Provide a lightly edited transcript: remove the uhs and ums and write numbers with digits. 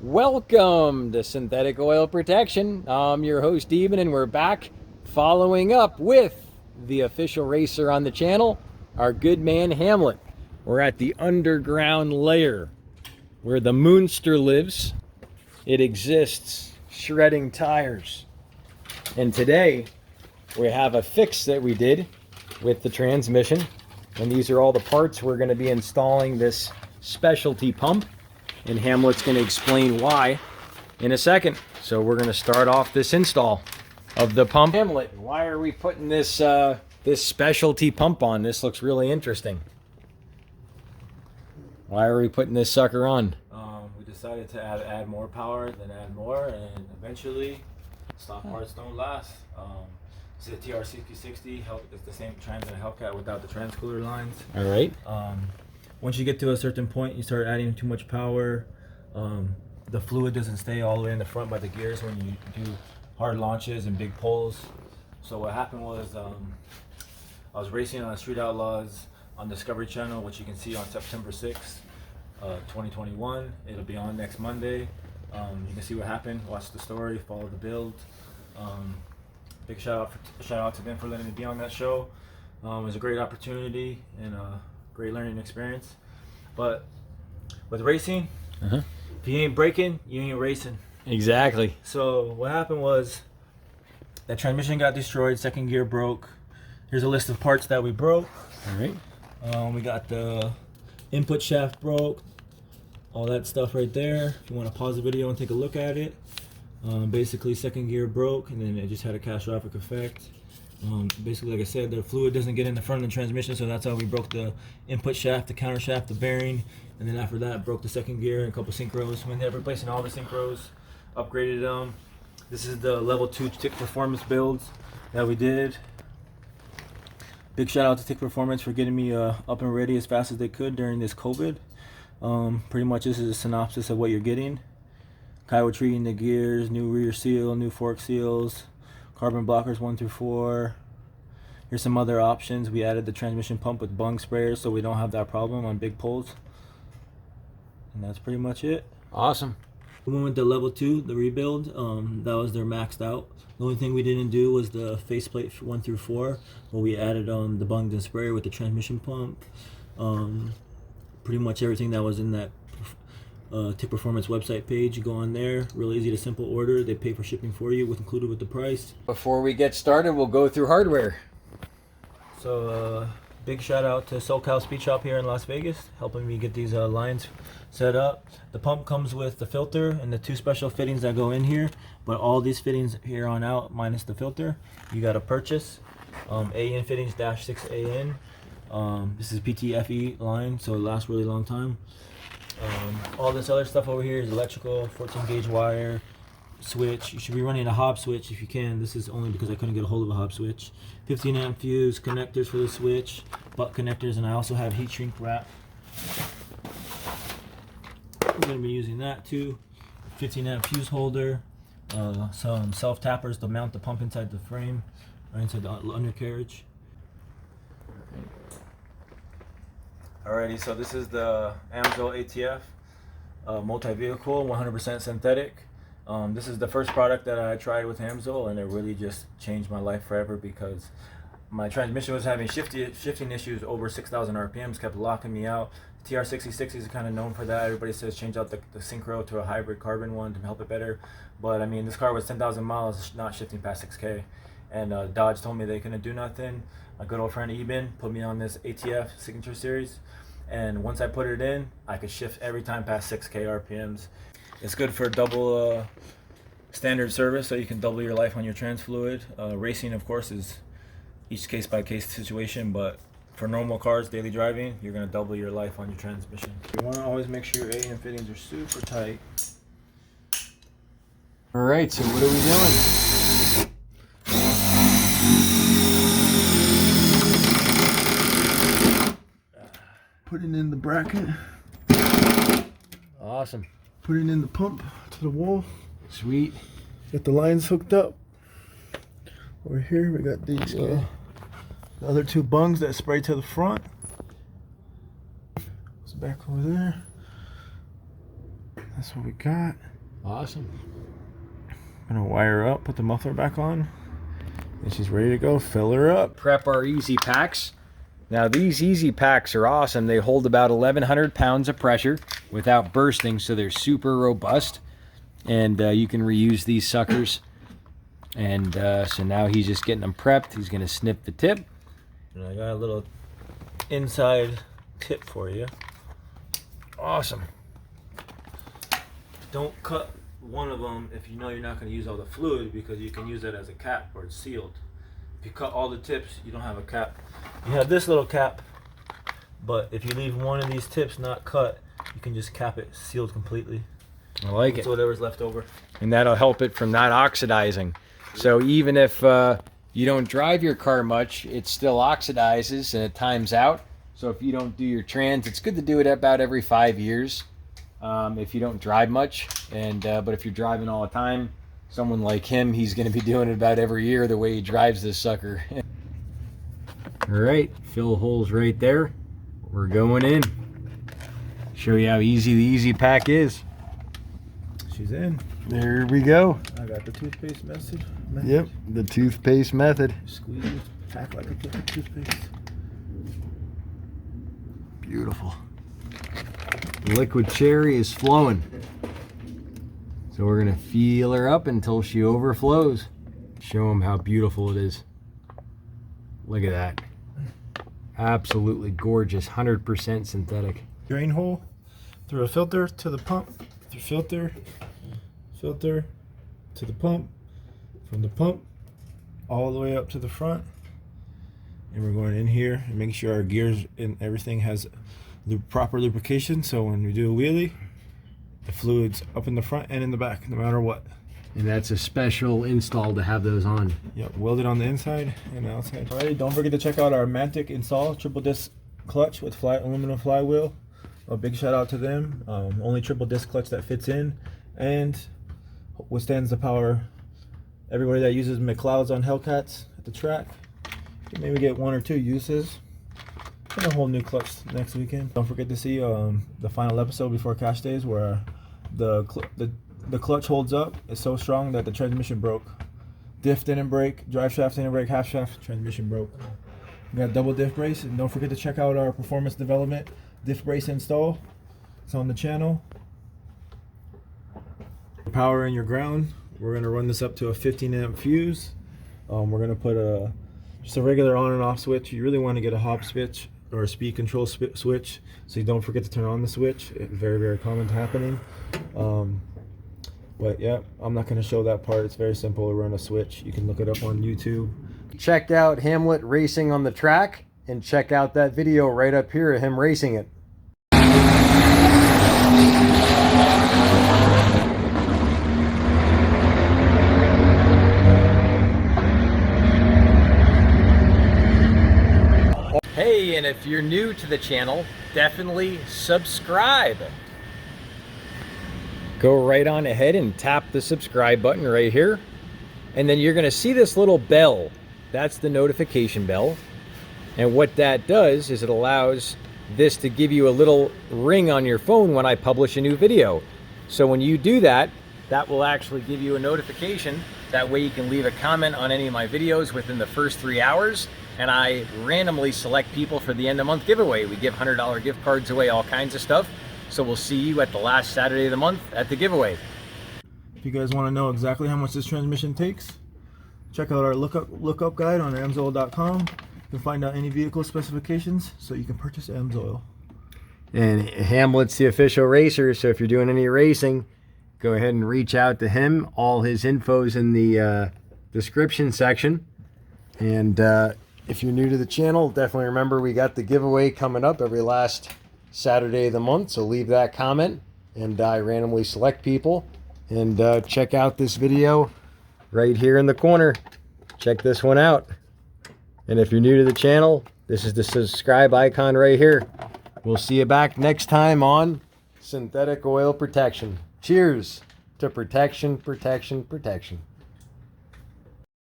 Welcome to Synthetic Oil Protection. I'm your host, Eben, and we're back following up with the official racer on the channel, our good man Hamlet. We're at the underground lair where the Moonster lives. It exists, shredding tires. And today we have a fix that we did with the transmission. And these are all the parts we're going to be installing this specialty pump. And Hamlet's going to explain why in a second. So we're going to start off this install of the pump. Hamlet, why are we putting this this specialty pump on? This looks really interesting. Why are we putting this sucker on? We decided to add more power than add more, and eventually stock parts don't last. This is a TR-6060. It's the same trans and a Hellcat without the transcooler lines. All right. Once you get to a certain point, you start adding too much power. The fluid doesn't stay all the way in the front by the gears when you do hard launches and big pulls. So what happened was I was racing on Street Outlaws on Discovery Channel, which you can see on September 6th, 2021. It'll be on next Monday. You can see what happened, watch the story, follow the build. Big shout out to them for letting me be on that show. It was a great opportunity and great learning experience. But with racing, if you ain't braking, you ain't racing. Exactly. So what happened was that transmission got destroyed, second gear broke. Here's a list of parts that we broke. All right. We got the input shaft broke, all that stuff right there. If you want to pause the video and take a look at it. Basically second gear broke and then it just had a catastrophic effect. Basically, like I said, the fluid doesn't get in the front of the transmission, so that's how we broke the input shaft, the counter shaft, the bearing, and then after that broke the second gear and a couple synchros. We ended up replacing all the synchros, upgraded them. This is the level 2 Tick Performance builds that we did. Big shout out to Tick Performance for getting me up and ready as fast as they could during this COVID. Pretty much this is a synopsis of what you're getting. Kiowa treating the gears, new rear seal, new fork seals, carbon blockers 1 through 4. Here's some other options. We added the transmission pump with bung sprayers so we don't have that problem on big pulls. And that's pretty much it. Awesome. We went with the level 2, the rebuild. That was their maxed out. The only thing we didn't do was the faceplate 1 through 4, where we added the bunged and sprayer with the transmission pump. Pretty much everything that was in that Tick Performance website page, you go on there, real easy to simple order. They pay for shipping for you, included with the price. Before we get started, we'll go through hardware. So big shout out to SoCal Speed Shop here in Las Vegas, helping me get these lines set up. The pump comes with the filter and the 2 special fittings that go in here, but all these fittings here on out, minus the filter, you got to purchase. AN fittings -6AN. This is PTFE line, so it lasts a really long time. All this other stuff over here is electrical, 14 gauge wire, switch. You should be running a Hob switch if you can. This is only because I couldn't get a hold of a Hob switch. 15 amp fuse, connectors for the switch, butt connectors, and I also have heat shrink wrap. We're going to be using that too. 15 amp fuse holder, some self tappers to mount the pump inside the frame, or inside the undercarriage. Alrighty, so this is the AMSOIL ATF multi-vehicle, 100% synthetic. This is the first product that I tried with AMSOIL, and it really just changed my life forever because my transmission was having shifting issues over 6,000 RPMs, kept locking me out. TR-6060 is kind of known for that. Everybody says change out the synchro to a hybrid carbon one to help it better. But I mean, this car was 10,000 miles, not shifting past 6K. And Dodge told me they couldn't do nothing. My good old friend Eben put me on this ATF Signature Series, and once I put it in, I could shift every time past 6K RPMs. It's good for double standard service, so you can double your life on your trans fluid. Racing, of course, is each case-by-case situation, but for normal cars, daily driving, you're going to double your life on your transmission. You want to always make sure your AN fittings are super tight. All right, so what are we doing? Putting in the bracket. Awesome. Putting in the pump to the wall. Sweet. Get the lines hooked up. Over here we got these the other 2 bungs that spray to the front. It's back over there. that's what we got. Awesome. I'm gonna wire her up, put the muffler back on, and she's ready to go. Fill her up. Prep our easy packs. Now these easy packs are awesome. They hold about 1,100 pounds of pressure without bursting, so they're super robust. And you can reuse these suckers. And so now he's just getting them prepped. He's gonna snip the tip. And I got a little inside tip for you. Awesome. Don't cut one of them if you know you're not going to use all the fluid, because you can use that as a cap or it's sealed. If you cut all the tips, you don't have a cap. You have this little cap, but if you leave one of these tips not cut, you can just cap it sealed completely. I like It's it. whatever's left over. And that'll help it from not oxidizing. So even if you don't drive your car much, it still oxidizes and it times out. So if you don't do your trans, it's good to do it about every 5 years. If you don't drive much, and but if you're driving all the time, someone like him, he's going to be doing it about every year the way he drives this sucker. All right, fill holes right there. We're going in. Show you how easy the easy pack is. She's in. There we go. I got the toothpaste method. Yep, the toothpaste method. Squeeze, pack like a toothpaste. Beautiful. Liquid cherry is flowing. So we're gonna feel her up until she overflows. Show them how beautiful it is. Look at that. Absolutely gorgeous, 100% synthetic. Drain hole through a filter to the pump, through filter to the pump, from the pump all the way up to the front. And we're going in here and making sure our gears and everything has the proper lubrication, so when we do a wheelie, the fluid's up in the front and in the back, no matter what. And that's a special install to have those on. Yep, welded on the inside and the outside. Alrighty, don't forget to check out our Mantic install triple disc clutch with aluminum flywheel. A big shout out to them. Only triple disc clutch that fits in and withstands the power. Everybody that uses McLeod's on Hellcats at the track can maybe get 1 or 2 uses. And a whole new clutch next weekend. Don't forget to see the final episode before cash days, where the clutch holds up. It's so strong that the transmission broke. Diff didn't break, drive shaft didn't break, half shaft, transmission broke. We got double diff brace, and don't forget to check out our performance development diff brace install. It's on the channel. Power in your ground. We're gonna run this up to a 15 amp fuse. We're gonna put just a regular on and off switch. You really want to get a hop switch or a speed control switch, so you don't forget to turn on the switch. It's very, very common to happening. But yeah, I'm not going to show that part. It's very simple to run a switch. You can look it up on YouTube. Check out Hamlet racing on the track, and check out that video right up here of him racing it. Hey, and if you're new to the channel, definitely subscribe. Go right on ahead and tap the subscribe button right here. And then you're gonna see this little bell. That's the notification bell. And what that does is it allows this to give you a little ring on your phone when I publish a new video. So when you do that, that will actually give you a notification. That way you can leave a comment on any of my videos within the first 3 hours. And I randomly select people for the end of month giveaway. We give $100 gift cards away, all kinds of stuff. So we'll see you at the last Saturday of the month at the giveaway. If you guys want to know exactly how much this transmission takes, check out our lookup guide on AMSOIL.com. You can find out any vehicle specifications so you can purchase AMSOIL. And Hamlet's the official racer, so if you're doing any racing, go ahead and reach out to him. All his info's in the description section. And if you're new to the channel, definitely remember we got the giveaway coming up every last Saturday of the month, so leave that comment and I randomly select people. And check out this video right here in the corner. Check this one out. And if you're new to the channel, this is the subscribe icon right here. We'll see you back next time on Synthetic Oil Protection. Cheers to protection, protection, protection.